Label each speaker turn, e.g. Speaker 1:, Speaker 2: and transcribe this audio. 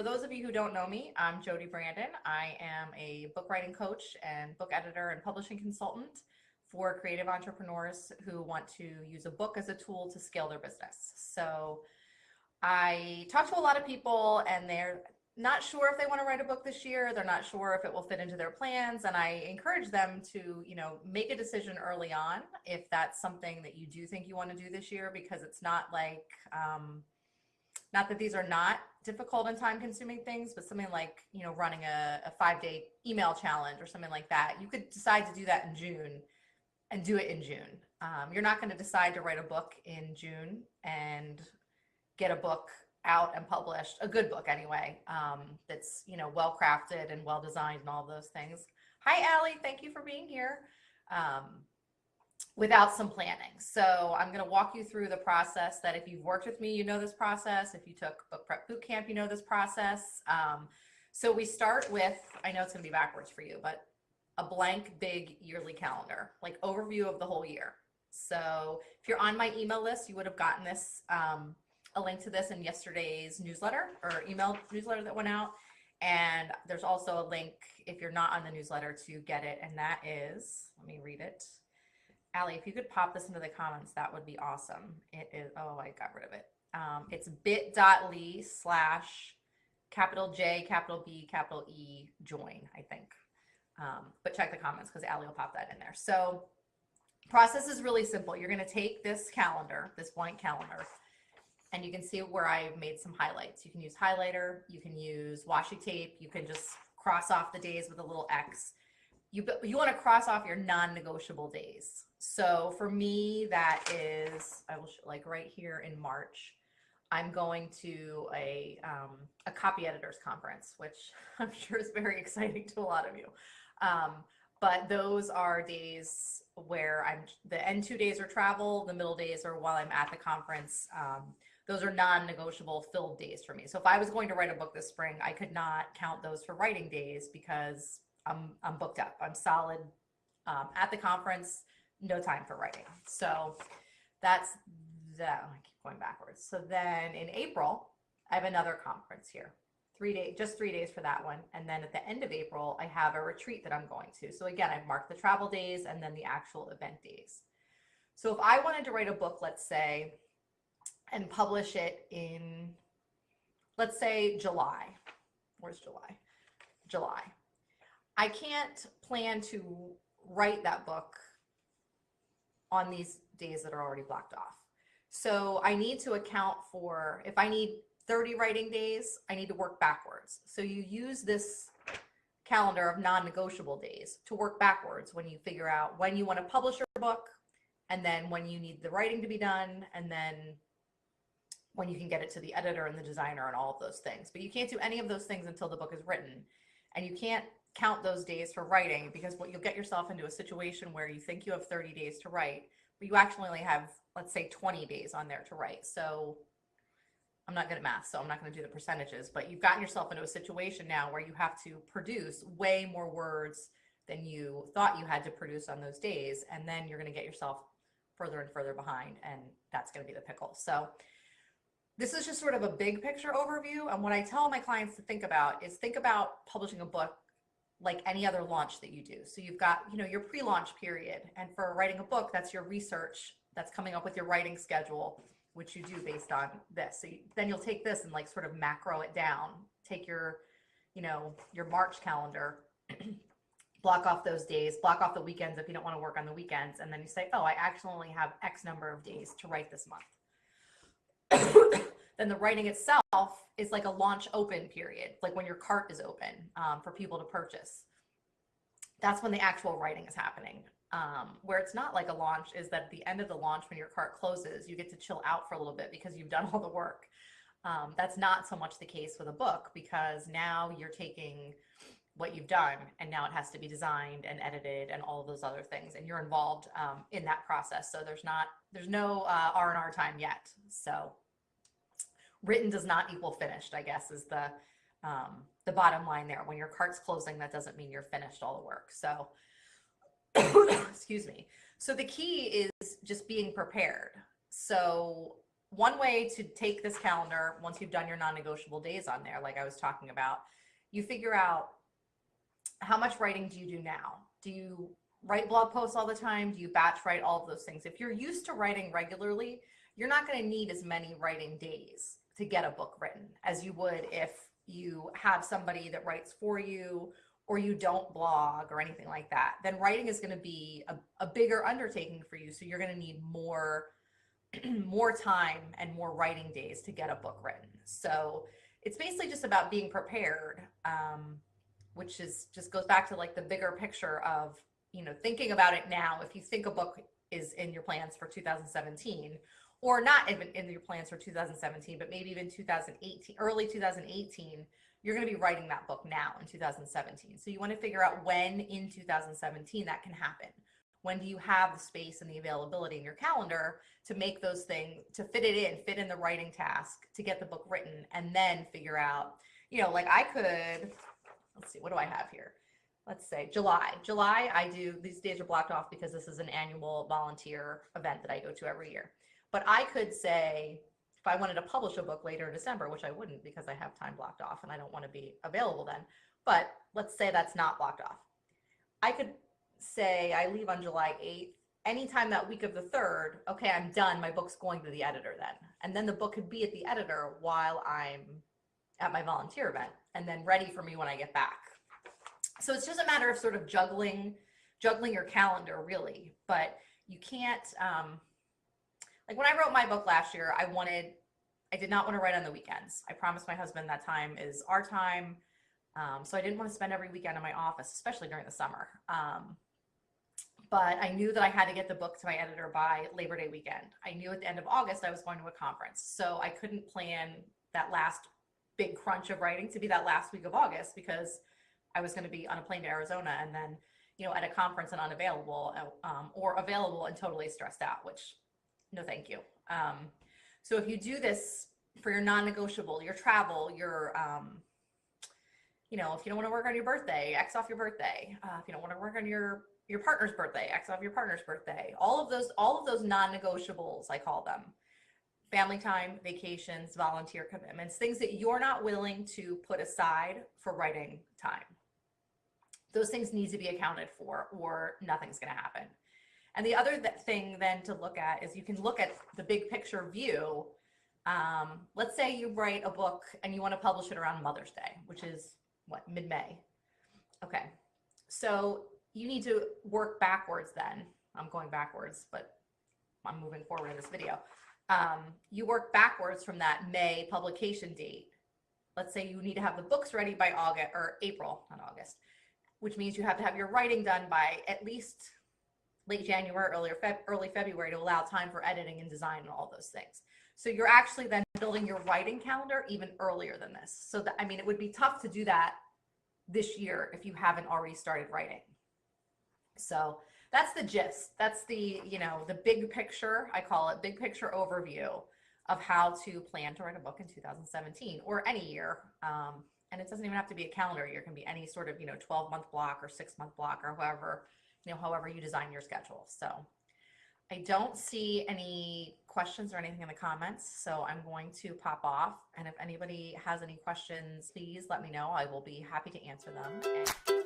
Speaker 1: those of you who don't know me, I'm Jodi Brandon. I am a book writing coach and book editor and publishing consultant for creative entrepreneurs who want to use a book as a tool to scale their business. So I talk to a lot of people and they're not sure if they want to write a book this year. They're not sure if it will fit into their plans. And I encourage them to, make a decision early on if that's something that you do think you want to do this year, because it's not like, not that these are not difficult and time consuming things, but something like, running a 5-day email challenge or something like that. You could decide to do that in June and do it in June. You're not going to decide to write a book in June and get a book out and published, a good book anyway, that's, well crafted and well designed and all those things. Hi, Allie, thank you for being here. Without some planning. So I'm going to walk you through the process that if you've worked with me, you know this process. If you took Book Prep Bootcamp, you know this process. So we start with, I know it's going to be backwards for you, but a blank big yearly calendar, like overview of the whole year. So if you're on my email list, you would have gotten this, a link to this in yesterday's newsletter or email newsletter that went out. And there's also a link if you're not on the newsletter to get it. And that is, let me read it. Allie, if you could pop this into the comments, that would be awesome. It is, oh, I got rid of it. It's bit.ly/J, B, join, I think. But check the comments because Allie will pop that in there. So process is really simple. You're going to take this calendar, this blank calendar, and you can see where I've made some highlights. You can use highlighter, you can use washi tape, you can just cross off the days with a little X. You want to cross off your non-negotiable days. So for me, that is, I will show, like right here in March, I'm going to a copy editors conference, which I'm sure is very exciting to a lot of you. But those are days where the end 2 days are travel, the middle days are while I'm at the conference. Those are non-negotiable filled days for me. So if I was going to write a book this spring, I could not count those for writing days because I'm booked up. I'm solid at the conference, no time for writing. So that's that. I keep going backwards. So then in April, I have another conference here. 3 days, just 3 days for that one. And then at the end of April, I have a retreat that I'm going to. So again, I've marked the travel days and then the actual event days. So if I wanted to write a book, let's say, and publish it in, let's say July. Where's July? July. I can't plan to write that book on these days that are already blocked off. So I need to account for, if I need 30 writing days, I need to work backwards. So you use this calendar of non-negotiable days to work backwards when you figure out when you want to publish your book, and then when you need the writing to be done, and then when you can get it to the editor and the designer and all of those things. But you can't do any of those things until the book is written. And you can't count those days for writing, because what you'll get yourself into a situation where you think you have 30 days to write, but you actually only have, let's say, 20 days on there to write. So I'm not good at math, so I'm not going to do the percentages, but you've gotten yourself into a situation now where you have to produce way more words than you thought you had to produce on those days. And then you're going to get yourself further and further behind, and that's going to be the pickle. So this is just sort of a big picture overview. And what I tell my clients to think about is think about publishing a book like any other launch that you do. So you've got, your pre-launch period. And for writing a book, that's your research. That's coming up with your writing schedule, which you do based on this. So then you'll take this and like sort of macro it down. Take your, your March calendar, block off those days, block off the weekends if you don't want to work on the weekends. And then you say, oh, I actually only have X number of days to write this month. Then the writing itself is like a launch open period, like when your cart is open for people to purchase. That's when the actual writing is happening. Where it's not like a launch is that at the end of the launch, when your cart closes, you get to chill out for a little bit because you've done all the work. That's not so much the case with a book, because now you're taking what you've done and now it has to be designed and edited and all of those other things, and you're involved in that process. So there's no R&R time yet. So written does not equal finished, I guess, is the bottom line there. When your cart's closing, that doesn't mean you're finished all the work. So excuse me. So the key is just being prepared. So one way to take this calendar, once you've done your non-negotiable days on there, like I was talking about, you figure out how much writing do you do now? Do you write blog posts all the time? Do you batch write? All of those things. If you're used to writing regularly, you're not going to need as many writing days to get a book written as you would if you have somebody that writes for you, or you don't blog or anything like that. Then writing is going to be a bigger undertaking for you. So you're going to need more more time and more writing days to get a book written. So it's basically just about being prepared, which is just goes back to like the bigger picture of, you know, thinking about it now. If you think a book is in your plans for 2017, or not even in your plans for 2017, but maybe even 2018, early 2018, you're going to be writing that book now in 2017. So you want to figure out when in 2017 that can happen. When do you have the space and the availability in your calendar to make those things, to fit in the writing task, to get the book written, and then figure out, you know, like I could, let's see, what do I have here? Let's say July. I do, these days are blocked off because this is an annual volunteer event that I go to every year. But I could say, if I wanted to publish a book later in December, which I wouldn't because I have time blocked off and I don't want to be available then, but let's say that's not blocked off. I could say I leave on July 8th, anytime that week of the 3rd, okay, I'm done, my book's going to the editor then. And then the book could be at the editor while I'm at my volunteer event, and then ready for me when I get back. So it's just a matter of sort of juggling your calendar, really. But you can't, like when I wrote my book last year, I did not want to write on the weekends. I promised my husband that time is our time. So I didn't want to spend every weekend in my office, especially during the summer. But I knew that I had to get the book to my editor by Labor Day weekend. I knew at the end of August I was going to a conference. So I couldn't plan that last big crunch of writing to be that last week of August, because I was going to be on a plane to Arizona and then, you know, at a conference and unavailable, or available and totally stressed out, which no, thank you. So if you do this for your non-negotiable, your travel, your, you know, if you don't want to work on your birthday, X off your birthday. If you don't want to work on your partner's birthday, X off your partner's birthday. All of those non-negotiables, I call them. Family time, vacations, volunteer commitments, things that you're not willing to put aside for writing time. Those things need to be accounted for, or nothing's going to happen. And the other thing then to look at is you can look at the big picture view. Let's say you write a book and you want to publish it around Mother's Day, which is what, mid-May. Okay, so you need to work backwards then. I'm going backwards, but I'm moving forward in this video. You work backwards from that May publication date. Let's say you need to have the books ready by August or April, not August, which means you have to have your writing done by at least late January, early February, to allow time for editing and design and all those things. So you're actually then building your writing calendar even earlier than this. So that, I mean, it would be tough to do that this year if you haven't already started writing. So that's the gist. That's the, you know, the big picture, I call it big picture overview of how to plan to write a book in 2017 or any year. And it doesn't even have to be a calendar year. It can be any sort of, you know, 12-month block or 6-month block or however, you know, however you design your schedule. So I don't see any questions or anything in the comments, so I'm going to pop off. And if anybody has any questions, please let me know. I will be happy to answer them.